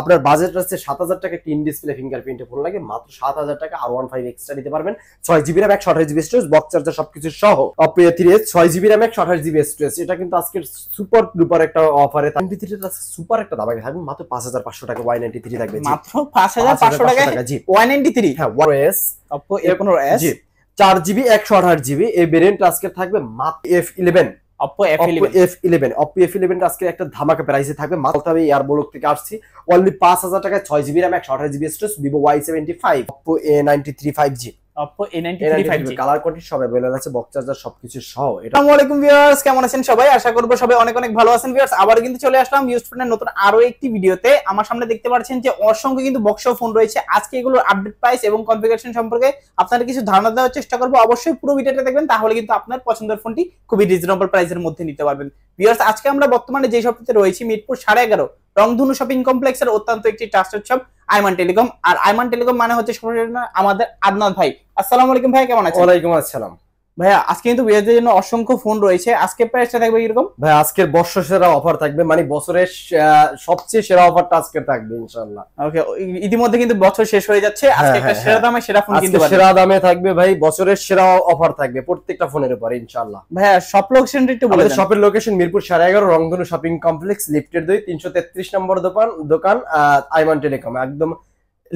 আপনার বাজেট আছে ৭০০০ টাকা, টিন ডিসপ্লে ফিঙ্গারপ্রিন্টে ফোন লাগে মাত্র ৭০০০ টাকা, আর 15 এক্সট্রা দিতে পারবেন। 6GB RAM 128GB storage, box charger সবকিছু সহ Oppo A3s 6GB RAM 128GB storage. এটা কিন্তু আজকের সুপার ডুপার একটা অফারে 93 টা সুপার একটা দামে থাকবে মাত্র 5500 টাকা। Y93 থাকবে মাত্র 5500 টাকা জি। Y93 হ্যাঁ OS Oppo A15s জি 4GB 128GB এই ভেরিয়েন্ট আজকে থাকবে মাত্র F11 Oppo F11 আজকে একটা ধামাকা প্রাইসে থাকবে মাত্র। আমি এয়ারবোলক থেকে আসছি অনলি 5000 টাকায় 6GB RAM 128GB storage, Vivo Y75, Oppo A93 5G, Oppo A93 5G colour quantity সব अवेलेबल আছে, বক্স চার্জার সবকিছু সহ। আসসালামু আলাইকুম ভিউয়ার্স, কেমন আছেন সবাই? আশা করব সবাই অনেক অনেক ভালো আছেন ভিউয়ার্স। আবার কিন্তু চলে আসলাম ইউজফোনের নতুন আরো একটি ভিডিওতে। আমার সামনে দেখতে পাচ্ছেন যে অসংখ্য কিন্তু বক্স ফোন রয়েছে। আজকে এগুলোর আপডেট প্রাইস এবং কনফিগারেশন সম্পর্কে আপনাদের কিছু ধারণা দেওয়ার চেষ্টা করব। অবশ্যই পুরো ভিডিওটা দেখবেন, তাহলে কিন্তু আপনার পছন্দের ফোনটি খুবই রিজনেবল প্রাইসের মধ্যে নিতে পারবেন। ভিউয়ার্স, আজকে আমরা বর্তমানে যে শপটিতে রয়েছি মিরপুর 11.5 রংধনু শপিং কমপ্লেক্সের অত্যন্ত একটি ট্রাস্টেড শপ আইমান টেলিকম। আর আইমান টেলিকম মানে হচ্ছে আমাদের আদনান ভাই। আসসালামু আলাইকুম ভাই, কেমন আছেন? ওয়ালাইকুম আসসালাম ভাইয়া। আজকে কিন্তু বিয়েদের জন্য অসংখ্য ফোন রয়েছে। আজকে প্রাইসটা থাকবে কিরকম? ভাই আজকের বর্ষ সেরা অফার থাকবে, মানে বছরের সবচেয়ে সেরা অফারটা আজকে থাকবে ইনশাআল্লাহ। ওকে, ইতিমধ্যে কিন্তু বছর শেষ হয়ে যাচ্ছে, আজকে একটা সেরা দামে সেরা ফোন কিনতে পারবেন। সেরা দামে থাকবে ভাই, বছরের সেরা অফার থাকবে প্রত্যেকটা ফোনের উপরে ইনশাআল্লাহ। ভাইয়া শপ লোকেশনটা একটু বলে দেন। শপের লোকেশন মিরপুর 11.5 রংধনু শপিং কমপ্লেক্স, লিফটের 2 333 নম্বর দোকান আইমান টেলিকম। একদম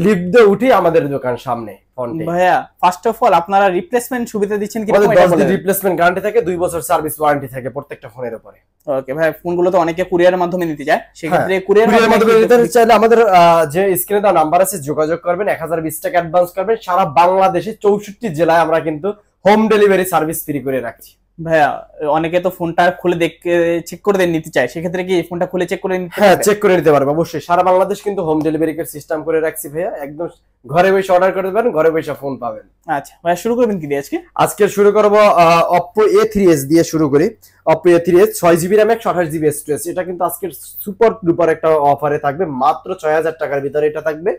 লিফট দিয়ে উঠে আমাদের দোকান সামনে ফ্রন্টে। ভাইয়া ফার্স্ট অফ অল আপনারা রিপ্লেসমেন্ট সুবিধা দিচ্ছেন কি? আমাদের 10 দিন রিপ্লেসমেন্ট গ্যারান্টি থাকে, 2 বছর সার্ভিস ওয়ারেন্টি থাকে প্রত্যেকটা ফোনের উপরে। ওকে ভাই, ফোনগুলো তো অনেকে কুরিয়ারের মাধ্যমে নিতে চায়, সেক্ষেত্রে কুরিয়ারের মাধ্যমে নিতে চাইলে আমাদের যে স্ক্রিনে দেওয়া নাম্বার আছে যোগাযোগ করবেন, 1020 টাকা অ্যাডভান্স করবেন। সারা বাংলাদেশে 64 জেলায় আমরা কিন্তু হোম ডেলিভারি সার্ভিস ফ্রি করে রাখছি। ভাইয়া অনেকে তো ফোনটা খুলে দেখে চেক করে নিতে চায়, সেক্ষেত্রে কি ফোনটা খুলে চেক করে নিতে? হ্যাঁ, চেক করে নিতে পারবে অবশ্যই। সারা বাংলাদেশ কিন্তু হোম ডেলিভারি এর সিস্টেম করে রাখছি ভাইয়া, একদম ঘরে বসে অর্ডার করতে পারেন, ঘরে বসে ফোন পাবেন। আচ্ছা ভাইয়া, শুরু করবেন কি দিয়ে আজকে? আজকে শুরু করব Oppo A3s দিয়ে শুরু করি। Oppo A3s 6GB RAM 128GB storage. এটা কিন্তু আজকের সুপার ডুপার একটা অফারে থাকবে মাত্র 6000 টাকার ভিতরে। এটা থাকবে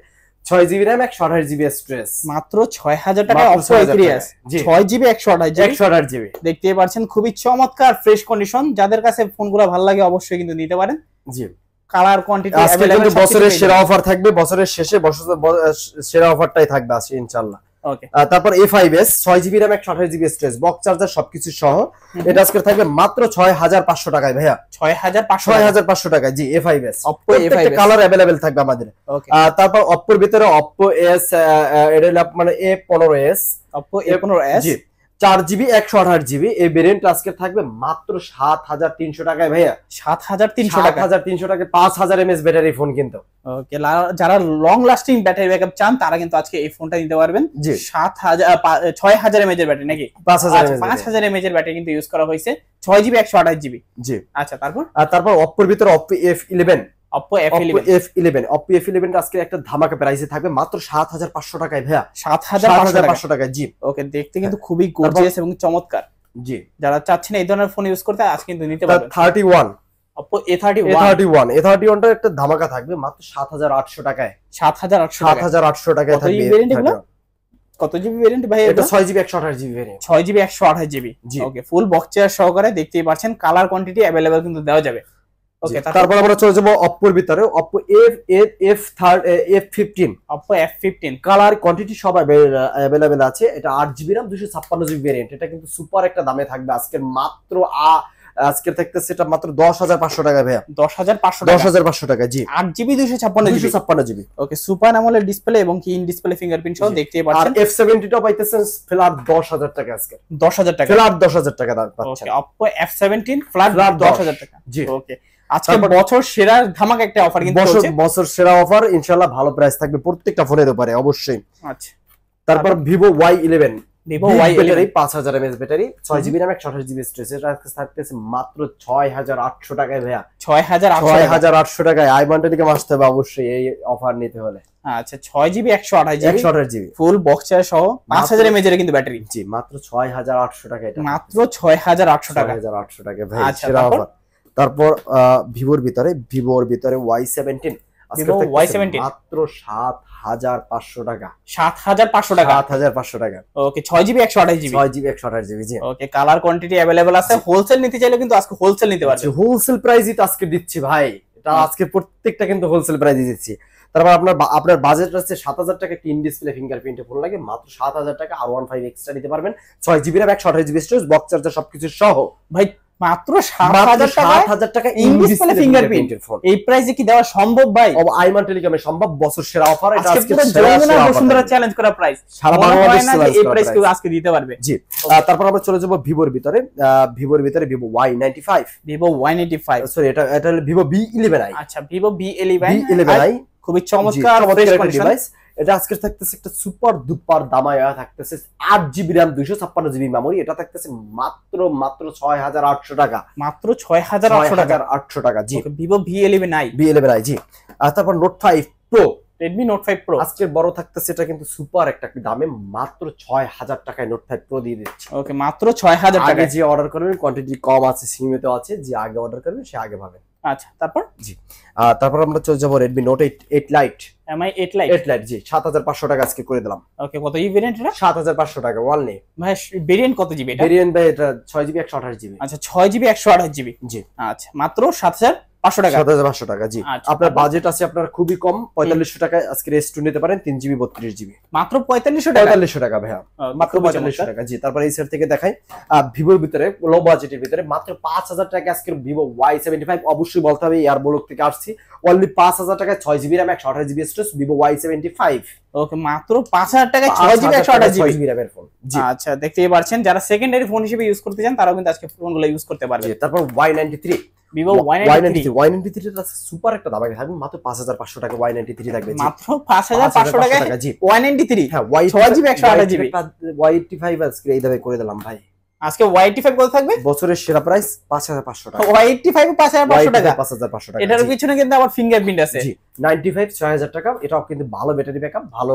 6GB RAM 128GB স্টোরেজ, মাত্র 6000 টাকা। Oppo A3s 6GB 128GB দেখতেই পাচ্ছেন, খুবই চমৎকার ফ্রেশ কন্ডিশন। যাদের কাছে ফোনগুলো ভালো লাগে অবশ্যই কিন্তু নিতে পারেন। জি, কালার কোয়ান্টিটি আজকে কিন্তু বছরের সেরা অফার থাকবে, বছরের শেষে সেরা অফারটাই থাকবে আজকে ইনশাআল্লাহ। ওকে, তারপর A5s 6GB RAM 128GB storage, box charger সবকিছু সহ। এটা আজকে থাকবে মাত্র 6500 টাকায় ভাইয়া। 6500 টাকায় জি। A5s Oppo A5s colour available থাকবে আমাদের। তারপর Oppo এর ভিতরে Oppo S এটা মানে A15s, Oppo A15s জি 4GB 128GB এই ভেরিয়েন্ট আজকে থাকবে মাত্র 7300 টাকায় ভাইয়া। 7300 টাকা, 7300 টাকায় 5000 mAh ব্যাটারি ফোন কিন্তু। ওকে, যারা লং লাস্টিং ব্যাটারি ব্যাকআপ চান তারা কিন্তু আজকে এই ফোনটা নিতে পারবেন। 6000 mAh এর ব্যাটারি নাকি 5000 mAh এর ব্যাটারি কিন্তু ইউজ করা হয়েছে। 6GB 128GB জি। আচ্ছা, তারপর Oppo এর ভিতরে Oppo F11, Oppo F11 আজকে একটা ধামাকা প্রাইসে থাকবে মাত্র 7500 টাকায় ভাইয়া। 7500 টাকায় জি। ওকে, দেখতে কিন্তু খুবই গর্জিয়াস এবং চমৎকার। জি, যারা চাচ্ছেন এই ধরনের ফোন ইউজ করতে আজকে কিন্তু নিতে পারবেন। 31 Oppo A31 টা একটা ধামাকা থাকবে মাত্র 7800 টাকায়। 7800 টাকায় থাকবে। কত জিবি ভেরিয়েন্ট ভাই? এটা 6GB 128GB variant. 6GB 128GB ওকে, ফুল বক্স চেয়ার সহকারে দেখতেই পাচ্ছেন। কালার কোয়ান্টিটি अवेलेबल কিন্তু দেওয়া যাবে। ওকে, তারপর আমরা চলে যাব Oppo এর ভিতরে Oppo F15 কালার কোয়ান্টিটি সব अवेलेबल আছে। এটা 8GB RAM 256GB ভেরিয়েন্ট। এটা কিন্তু সুপার একটা দামে থাকবে আজকে মাত্র আজকে থাকতেছে এটা মাত্র 10500 টাকা ভাইয়া। 10500 টাকা জি। 8GB 256GB ওকে, সুপার অ্যামোলেড ডিসপ্লে এবং কি ইন ডিসপ্লে ফিঙ্গারপ্রিন্ট সহ দেখতেই পাচ্ছেন। আর F70 টাও পাইতেছেন ফ্ল্যাট 10000 টাকা আজকে। 10000 টাকা ফ্ল্যাট 10000 টাকা দাম পাচ্ছেন। ওকে, Oppo F17 ফ্ল্যাট 10000 টাকা জি। ওকে, আজকে বছর সেরা ধামাকা একটা অফার কিন্তু চলছে। বছর সেরা অফার ইনশাআল্লাহ, ভালো প্রাইস থাকবে প্রত্যেকটা ফোনের উপরে অবশ্যই। আচ্ছা, তারপর Vivo Y11 battery 5000 mAh battery, 6GB RAM 128GB storage. এটা থাকতেছে মাত্র 6800 টাকায় ভাইয়া। 6800 টাকায় আইমান টেলিকম আসতে হবে অবশ্যই এই অফার নিতে হলে। আচ্ছা, 6GB 128GB full box chair সহ 5000 mAh এর কিন্তু ব্যাটারি জি। মাত্র 6800 টাকা, এটা মাত্র 6800 টাকা। 6800 টাকা ভাই সেরা অফার। তারপর ভিভোর ভিতরে Y17 মাত্র 7500 টাকা। 7500 টাকা। 7500 টাকা ওকে, 6GB 128GB জি। ওকে, কালার কোয়ান্টিটি अवेलेबल আছে। হোলসেল নিতে চাইলে কিন্তু আজকে হোলসেল নিতে পারবেন। হোলসেল প্রাইসই তো আজকে দিচ্ছি ভাই। এটা আজকে প্রত্যেকটা কিন্তু হোলসেল প্রাইসে দিচ্ছি। তারপর আপনার বাজেট আছে 7,000 টাকা, ইন ডিসপ্লে ফিঙ্গারপ্রিন্টে ফোন লাগে মাত্র 7,000 টাকা, R15 এক্সট্রা নিতে পারবেন, 6GB RAM 128GB storage, box charger সবকিছু সহ। ভাই মাত্র 7,000 টাকা ইন ডিসপ্লে ফিঙ্গারপ্রিন্টের ফোন, এই প্রাইসে কি দেওয়া সম্ভব ভাই? আইমান টেলিকমে সম্ভব, বছর সেরা অফার এটা। আজকে বসুন্ধরা চ্যালেঞ্জ করা প্রাইস, সারা বাংলাদেশ এই প্রাইস কেউ আজকে দিতে পারবে। জি, তারপর আমরা চলে যাব ভিভোর ভিতরে। Vivo Y95, Vivo Y95, sorry এটা ভিভো B11i। আচ্ছা, ভিভো B11i খুবই চমৎকার ডিভাইস। এটা আজকে থাকতেছে একটা সুপার দুপার দামায়া থাকতেছে 8GB RAM 256GB মেমোরি। এটা থাকতেছে মাত্র 6,800 টাকা, মাত্র 6,800 টাকা। জি, ভিভো B11i জি। আর তারপর note 5 pro, Redmi note 5 pro আজকে বড় থাকতেছে, এটা কিন্তু সুপার একটা দামে মাত্র 6,000 টাকায় নোট 5 প্রো দিয়ে দিচ্ছে। ওকে, মাত্র 6,000 টাকা। যে অর্ডার করবেন, কোয়ান্টিটি কম আছে, সীমিত আছে, যে আগে অর্ডার করবেন সে আগে পাবেন। আচ্ছা, তারপর জি, তারপর আমরা চলে যাব Redmi Note 8 lite. MI 8 lite জি, 7,500 টাকা আজকে করে দিলাম। ওকে, কত এই ভেরিয়েন্ট এটা? 7,500 টাকা ওয়ানলি। ভাই ভেরিয়েন্ট কত জিবি এটা? ভেরিয়েন্ট ভাই এটা 6GB 128GB। আচ্ছা, 6GB 128GB। জি, আচ্ছা, মাত্র 7,500 টাকা। 7,500 টাকা জি। আপনার বাজেট আছে আপনার খুবই কম, 4500 টাকায় আজকে S2 নিতে পারেন, 3GB 32GB মাত্র 4500 টাকা। 4500 টাকা ভাইয়া, মাত্র 4500 টাকা। জি, তারপর এই সেট থেকে দেখাই ভিভোর ভিতরে লো বাজেটের ভিতরে মাত্র 5,000 টাকা আজকে ভিভো Y75। অবশ্যই বলতে হবে এয়ার ব্লক থেকে আসছি। অনলি 5,000 টাকায় 6GB RAM 128GB storage, Vivo Y75। ওকে, মাত্র 5,000 টাকায় 6GB 128GB RAM এর ফোন। জি, আচ্ছা, দেখতেই পাচ্ছেন যারা সেকেন্ডারি ফোন হিসেবে ইউজ করতে চান তারাও কিন্তু আজকে ফোনগুলো ইউজ করতে পারবে। তারপর Y93, ভিভো Y93 এটা সুপার একটা দামে থাকবে, মাত্র 5,500 টাকা Y93 থাকবে। মাত্র 5,500 টাকা জি। Y93 হ্যাঁ, 6GB 128GB। Y85 আজকে এই দামে করে দিলাম ভাই। আজকে Y85 কত থাকবে? বছরের সেরা প্রাইস 5,500 টাকা। Y85 5,500 টাকা, 5,500 টাকা। এটার পিছনে কিন্তু আবার ফিঙ্গারপ্রিন্ট আছে। জি, 95 6,000 টাকা। এটাও কিন্তু ভালো ব্যাটারি ব্যাকআপ, ভালো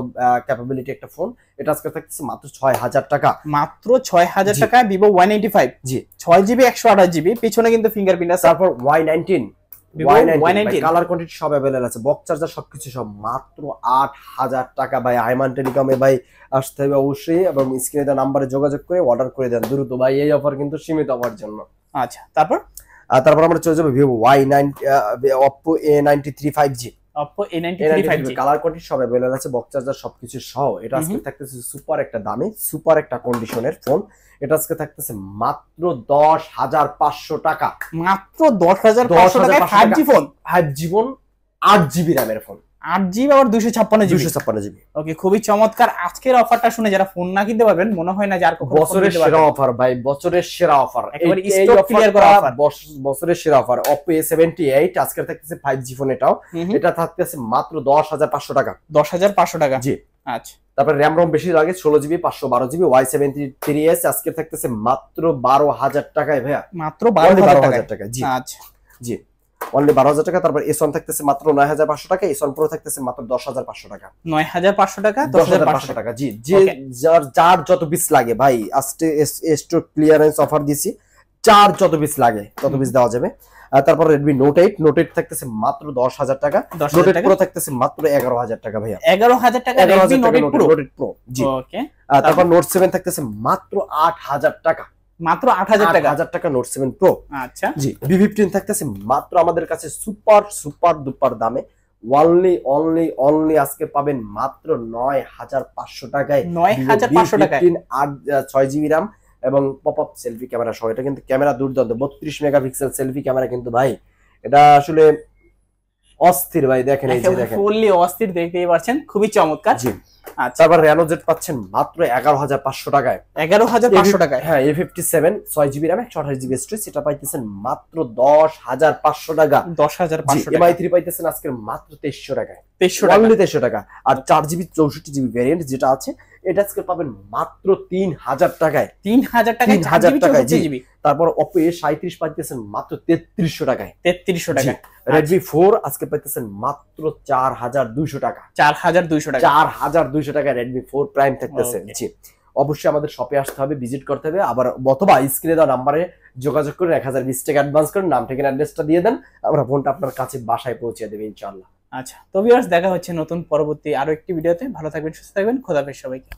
ক্যাপাবিলিটি একটা ফোন। এটা আজকে থাকছে মাত্র 6,000 টাকা। মাত্র 6,000 টাকায় ভিভো Y95 জি, 6GB 128GB, পিছনে কিন্তু ফিঙ্গারপ্রিন্ট আছে। তারপর Y19 Y19 কালার কোয়ান্টিটি সব अवेलेबल আছে, বক্স চার্জার সবকিছু সব মাত্র 8,000 টাকা ভাই। আইমান টেলিকমে ভাই আসতে হবে অবশ্যই, এবং স্ক্রিনে দেওয়া নম্বরে যোগাযোগ করে অর্ডার করে দেন দ্রুত ভাই। এই অফার কিন্তু সীমিত হওয়ার জন্য। আচ্ছা, তারপর আমরা চলে যাব Vivo Oppo A93 5G। Oppo A93 5G colour quantity সব अवेलेबल আছে, বক্স চার্জার সবকিছু সহ। এটা আজকে থাকতেছে সুপার একটা দামে, সুপার একটা কন্ডিশনের ফোন। এটা আজকে থাকতেছে মাত্র 10,500 টাকা। মাত্র 10,500 টাকায় 5G phone, 5G phone, 8GB RAM এর ফোন, 8GB আবার 256GB। ওকে, খুবই চমৎকার। আজকের অফারটা শুনে যারা ফোন না কিনতে পারবেন, মনে হয় না যে আর কখনো বছরের সেরা অফার ভাই, বছরের সেরা অফার, একেবারে স্টক ক্লিয়ার করা অফার, বছরের সেরা অফার। Oppo A78 আজকে থাকতেছে 5G ফোন। এটা থাকতেছে মাত্র 10,500 টাকা। 10,500 টাকা জি, আচ্ছা। তারপর RAM ROM বেশি লাগে, 16GB 512GB। Y73s আজকে থাকতেছে মাত্র 12,000 টাকায় ভাইয়া, মাত্র 12,000 টাকা। জি আচ্ছা, জি, অনলি 12,000 টাকা। তারপর S1 থাকতেছে মাত্র 9,500 টাকা, S1 Pro থাকতেছে মাত্র 10,500 টাকা। 9,500 টাকা, 10,500 টাকা। জি, যে যার যত পিস লাগে ভাই, আজকে স্টক ক্লিয়ারেন্স অফার দিছি, যার যত পিস লাগে তত পিস দেওয়া যাবে। তারপর Redmi Note 8 থাকতেছে মাত্র 10,000 টাকা, Note 8 Pro থাকতেছে মাত্র 11,000 টাকা ভাইয়া। 11,000 টাকা Redmi Note 8 Pro। জি, ওকে। তারপর Note 7 থাকতেছে মাত্র 8,000 টাকা, মাত্র 8,000 টাকা। 8,000 টাকা Note 7 Pro। আচ্ছা, জি, B15 থাকতেছে মাত্র আমাদের কাছে সুপার দুপার দামে। অনলি আজকে পাবেন মাত্র 9,500 টাকায়, 9,500 টাকায় 6GB RAM এবং পপআপ সেলফি ক্যামেরা সহ। এটা কিন্তু ক্যামেরা দুর্দান্ত, 32 মেগাপিক্সেল সেলফি ক্যামেরা কিন্তু ভাই, এটা আসলে অস্থির ভাই। দেখেন এই যে দেখেন, ফুললি অস্থির, দেখতেই পাচ্ছেন, খুবই চমৎকার। জি, আচ্ছা, তারপর Reno Z পাচ্ছেন মাত্র 11,500 টাকায়। 11,500 টাকায় A57 6GB RAM 128GB storage, এটা পাইতেছেন মাত্র 10,500 টাকা। 10,500 টাকা। MI3 পাইতেছেন আজকে মাত্র 2300 টাকায়, 2300 টাকা। আর 4GB 64GB ভ্যারিয়েন্ট যেটা আছে, এটা আজকে পাবেন মাত্র 3,000 টাকায়। 3,000 টাকায় 3,000 টাকায়। জি, 64GB। তারপর Oppo A37 পাইতেছেন মাত্র 3300 টাকায়। 3300 টাকা। Redmi 4 আজকে পাইতেছেন মাত্র 4,200 টাকা। 4,200 টাকা। 4,200 টাকা Redmi 4 Prime থাকতেছে। জি, অবশ্যই আমাদের শপে আসতে হবে, ভিজিট করতে হবে, আবার অথবা স্ক্রিনে দেওয়া নাম্বারে যোগাযোগ করে 1,020 টাকা অ্যাডভান্স করেন, নাম ঠিকানা অ্যাড্রেসটা দিয়ে দেন, আমরা ফোনটা আপনার কাছে বাসায় পৌঁছে দেব ইনশাআল্লাহ। আচ্ছা, তো ভিউয়ার্স, দেখা হচ্ছে নতুন পরবর্তী আরো একটি ভিডিওতে। ভালো থাকবেন, সুস্থ থাকবেন, খোদাহাফেজ সবাইকে।